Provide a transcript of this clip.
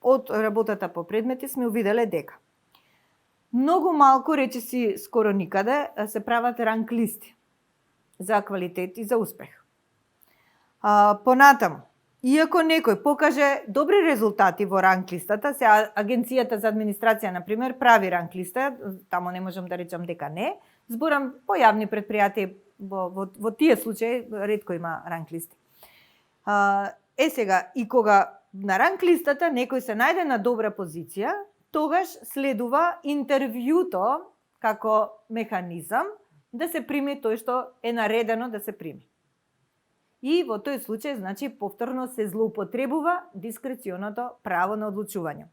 од работата по предмети сме увиделе дека многу малку, речиси скоро никаде, се прават ранг листи за квалитет и за успех. Понатаму, иако некој покаже добри резултати во ранг листата, се Агенцијата за администрација, например, прави ранг листа, тамо не можам да речам дека не, зборам по јавни предпријатија, во тие случаи ретко има ранг листи. Сега, и кога на ранг листата некој се најде на добра позиција, тогаш следува интервјуто како механизам да се прими тој што е наредено да се прими. И во тој случај, значи, повторно се злоупотребува дискреционото право на одлучување.